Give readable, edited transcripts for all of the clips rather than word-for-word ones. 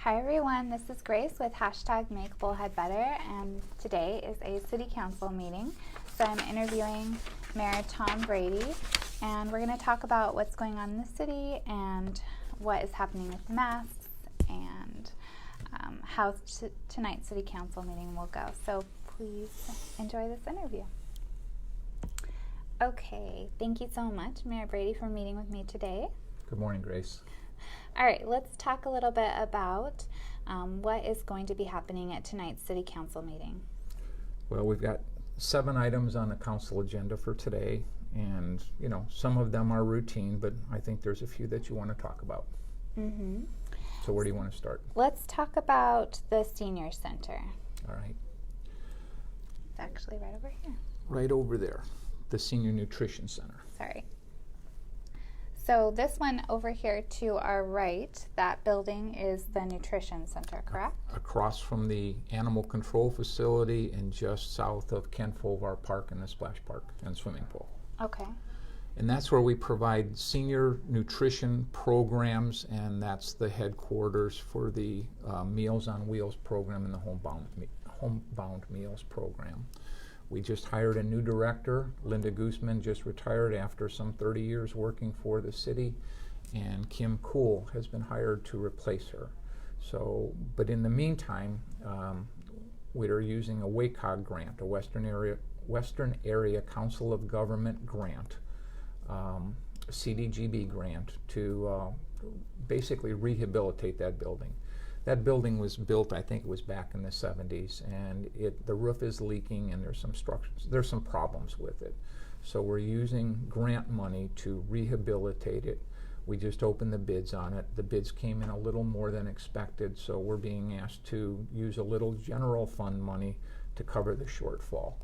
Hi everyone, this is Grace with hashtag MakeBullheadBetter, and today is a City Council meeting. So I'm interviewing Mayor Tom Brady, and we're going to talk about what's going on in the city and what is happening with masks and how tonight's City Council meeting will go. So please enjoy this interview. Okay, thank you so much, Mayor Brady, for meeting with me today. Good morning, Grace. All right, let's talk a little bit about what is going to be happening at tonight's City Council meeting. Well, we've got 7 items on the council agenda for today, and some of them are routine, but I think there's a few that you want to talk about. Mm-hmm. So where do you want to start? Let's talk about the senior center. All right. It's actually right over here. Right over there, the Senior Nutrition Center. Sorry. So this one over here to our right, that building is the nutrition center, correct? Across from the animal control facility and just south of Ken Folvar Park and the splash park and swimming pool. Okay. And that's where we provide senior nutrition programs, and that's the headquarters for the Meals on Wheels program and the Homebound Meals program. We just hired a new director. Linda Gooseman just retired after some 30 years working for the city, and Kim Kuhl has been hired to replace her. So, but in the meantime, we are using a WACOG grant, a Western Area Council of Government grant, CDGB grant, to basically rehabilitate that building. That building was built, I think it was back in the 70s, and the roof is leaking, and there's some problems with it. So we're using grant money to rehabilitate it. We just opened the bids on it. The bids came in a little more than expected, so we're being asked to use a little general fund money to cover the shortfall.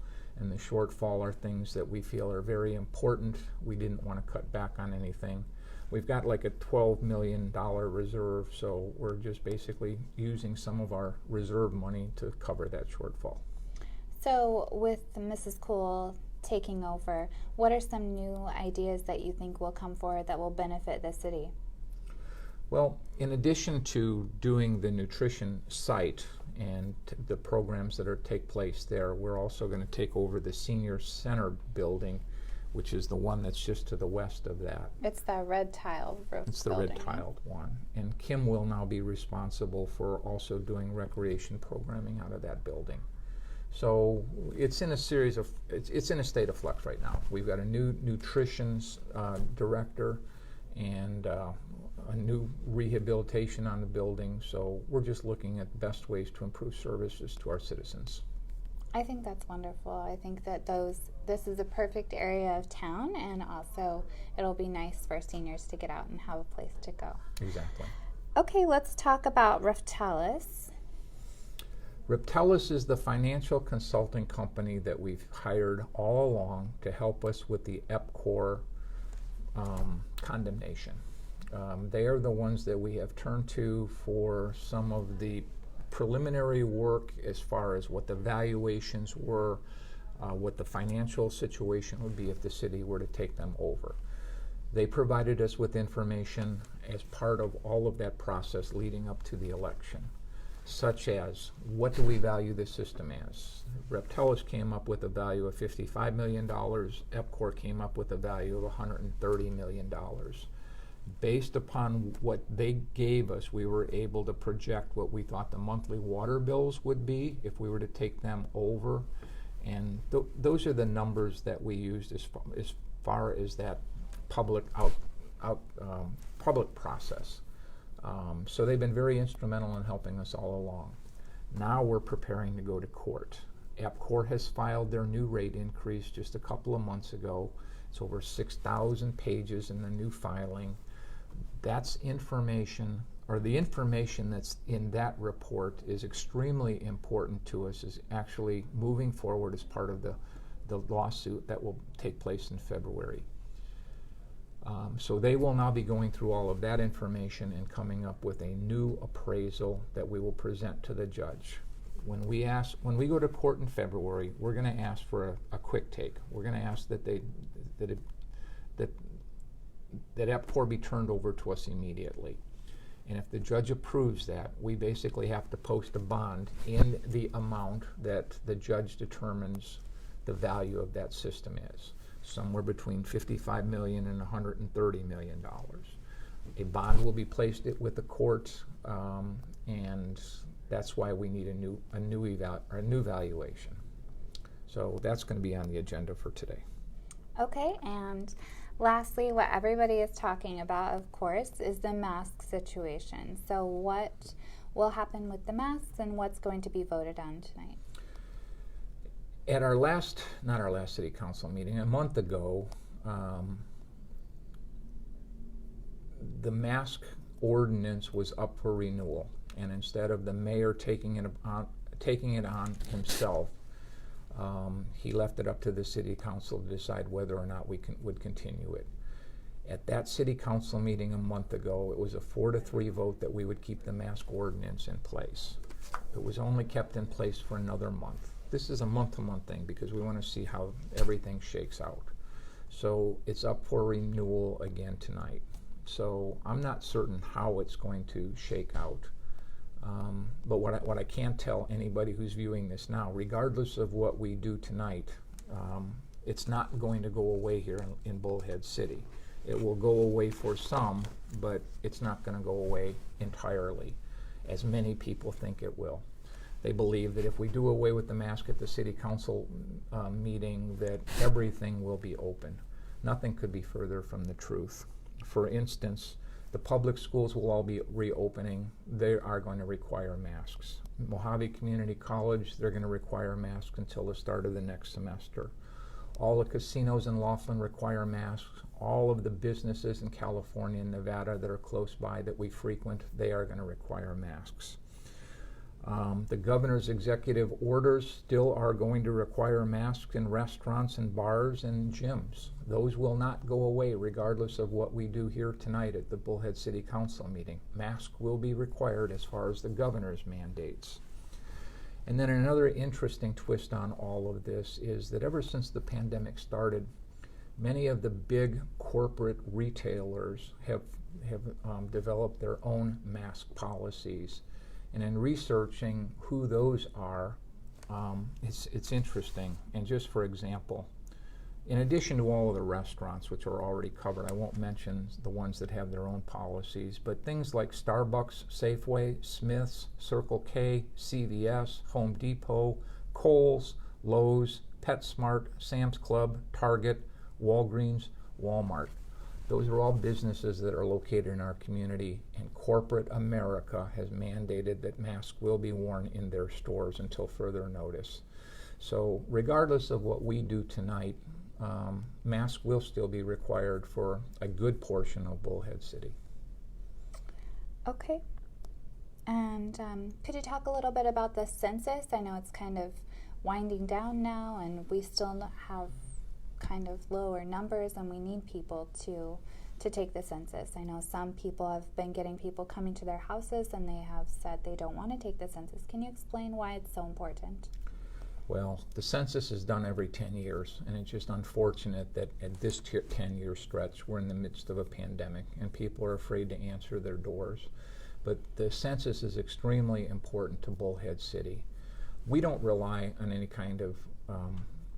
And the shortfall are things that we feel are very important. We didn't want to cut back on anything. We've got like a $12 million reserve, so we're just basically using some of our reserve money to cover that shortfall. So with Mrs. Kuhl taking over, what are some new ideas that you think will come forward that will benefit the city? Well, in addition to doing the nutrition site and the programs that take place there, we're also going to take over the senior center building, which is the one that's just to the west of that. It's the red tile roof. It's the building, red tiled one. And Kim will now be responsible for also doing recreation programming out of that building. So it's in a series of, it's in a state of flux right now. We've got a new nutrition director and a new rehabilitation on the building. So we're just looking at best ways to improve services to our citizens. I think that's wonderful. I think that this is a perfect area of town, and also it'll be nice for seniors to get out and have a place to go. Exactly. Okay, let's talk about Reptelis. Reptelis is the financial consulting company that we've hired all along to help us with the EPCOR condemnation. They are the ones that we have turned to for some of the preliminary work as far as what the valuations were, what the financial situation would be if the city were to take them over. They provided us with information as part of all of that process leading up to the election, such as what do we value the system as? Reptelis came up with a value of $55 million. EPCOR came up with a value of $130 million. Based upon what they gave us, we were able to project what we thought the monthly water bills would be if we were to take them over. And those are the numbers that we used as far as that public public process. So they've been very instrumental in helping us all along. Now we're preparing to go to court. EPCOR has filed their new rate increase just a couple of months ago. It's over 6,000 pages in the new filing. That's information, or the information that's in that report is extremely important to us, is actually moving forward as part of the lawsuit that will take place in February. So they will now be going through all of that information and coming up with a new appraisal that we will present to the judge. When we go to court in February, we're going to ask for a quick take. We're going to ask that EPCOR be turned over to us immediately. And if the judge approves that, we basically have to post a bond in the amount that the judge determines the value of that system is, somewhere between $55 million and $130 million. A bond will be placed with the court, and that's why we need a new valuation. So that's going to be on the agenda for today. Okay, and lastly, what everybody is talking about, of course, is the mask situation. So what will happen with the masks and what's going to be voted on tonight? At our last, not our last city council meeting, a month ago, the mask ordinance was up for renewal, and instead of the mayor taking it on himself, he left it up to the city council to decide whether or not we would continue it. At that city council meeting a month ago, it was a 4-3 vote that we would keep the mask ordinance in place. It was only kept in place for another month. This is a month-to-month thing because we want to see how everything shakes out. So it's up for renewal again tonight. So I'm not certain how it's going to shake out. But what I can tell anybody who's viewing this now, regardless of what we do tonight, it's not going to go away here in Bullhead City. It will go away for some, but it's not going to go away entirely, as many people think it will. They believe that if we do away with the mask at the city council meeting, that everything will be open. Nothing could be further from the truth. For instance, the public schools will all be reopening. They are going to require masks. Mojave Community College, they're going to require masks until the start of the next semester. All the casinos in Laughlin require masks. All of the businesses in California and Nevada that are close by that we frequent, they are going to require masks. The governor's executive orders still are going to require masks in restaurants and bars and gyms. Those will not go away regardless of what we do here tonight at the Bullhead City Council meeting. Masks will be required as far as the governor's mandates. And then another interesting twist on all of this is that ever since the pandemic started, many of the big corporate retailers have developed their own mask policies. And in researching who those are, it's interesting. And just for example, in addition to all of the restaurants, which are already covered, I won't mention the ones that have their own policies, but things like Starbucks, Safeway, Smith's, Circle K, CVS, Home Depot, Kohl's, Lowe's, PetSmart, Sam's Club, Target, Walgreens, Walmart. Those are all businesses that are located in our community, and corporate America has mandated that masks will be worn in their stores until further notice. So regardless of what we do tonight, masks will still be required for a good portion of Bullhead City. Okay. And could you talk a little bit about the census? I know it's kind of winding down now, and we still have kind of lower numbers, and we need people to take the census. I know some people have been getting people coming to their houses, and they have said they don't want to take the census. Can you explain why it's so important? Well, the census is done every 10 years, and it's just unfortunate that at this 10-year stretch, we're in the midst of a pandemic, and people are afraid to answer their doors. But the census is extremely important to Bullhead City. We don't rely on any kind of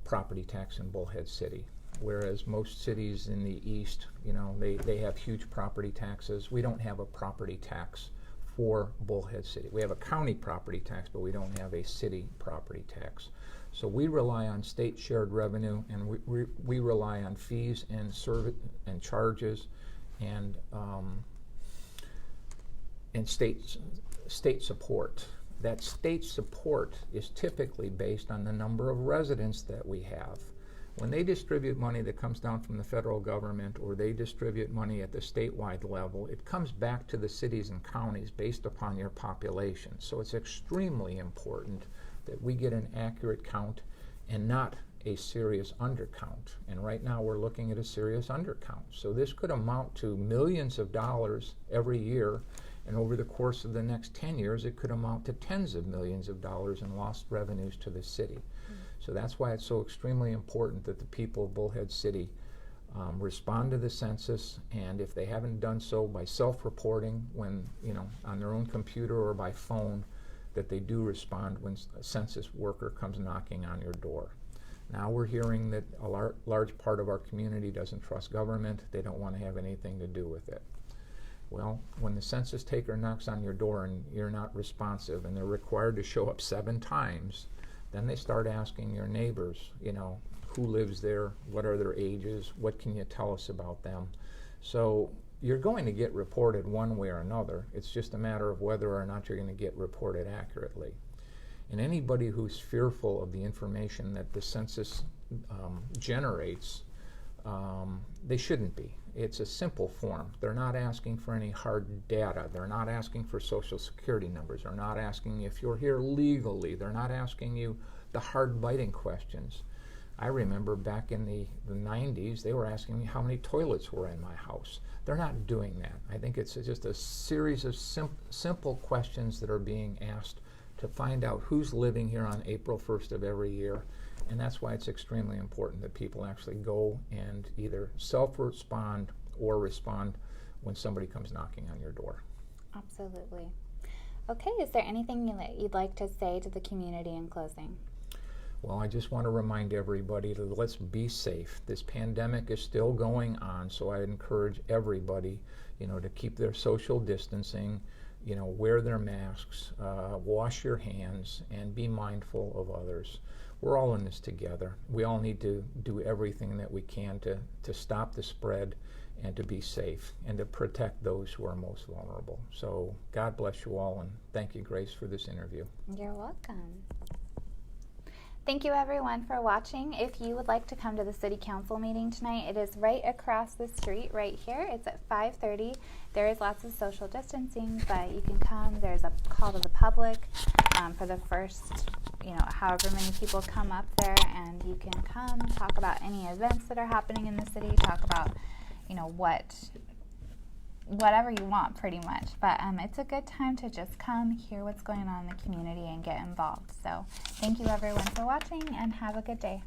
property tax in Bullhead City, whereas most cities in the east, they have huge property taxes. We don't have a property tax for Bullhead City. We have a county property tax, but we don't have a city property tax. So we rely on state shared revenue, and we rely on fees and service and charges and state support. That state support is typically based on the number of residents that we have. When they distribute money that comes down from the federal government, or they distribute money at the statewide level, it comes back to the cities and counties based upon your population. So it's extremely important that we get an accurate count and not a serious undercount. And right now we're looking at a serious undercount. So this could amount to millions of dollars every year, and over the course of the next 10 years, it could amount to tens of millions of dollars in lost revenues to the city. So that's why it's so extremely important that the people of Bullhead City respond to the census, and if they haven't done so by self-reporting when, on their own computer or by phone, that they do respond when a census worker comes knocking on your door. Now we're hearing that a large part of our community doesn't trust government. They don't want to have anything to do with it. Well, when the census taker knocks on your door and you're not responsive and they're required to show up 7 times, then they start asking your neighbors, who lives there, what are their ages, what can you tell us about them? So you're going to get reported one way or another. It's just a matter of whether or not you're going to get reported accurately. And anybody who's fearful of the information that the census generates, they shouldn't be. It's a simple form. They're not asking for any hard data. They're not asking for social security numbers. They're not asking if you're here legally. They're not asking you the hard-biting questions. I remember back in the 90s, they were asking me how many toilets were in my house. They're not doing that. I think it's just a series of simple questions that are being asked to find out who's living here on April 1st of every year. And that's why it's extremely important that people actually go and either self-respond or respond when somebody comes knocking on your door. Absolutely. Okay, is there anything you'd like to say to the community in closing? Well, I just want to remind everybody to let's be safe. This pandemic is still going on, so I encourage everybody, to keep their social distancing, wear their masks, wash your hands, and be mindful of others. We're all in this together. We all need to do everything that we can to stop the spread and to be safe and to protect those who are most vulnerable. So God bless you all, and thank you, Grace, for this interview. You're welcome. Thank you everyone for watching. If you would like to come to the City Council meeting tonight, it is right across the street right here. It's at 5:30. There is lots of social distancing, but you can come. There's a call to the public for the first, however many people come up there, and you can come, talk about any events that are happening in the city, talk about, whatever you want pretty much, but it's a good time to just come, hear what's going on in the community, and get involved. So thank you everyone for watching, and have a good day.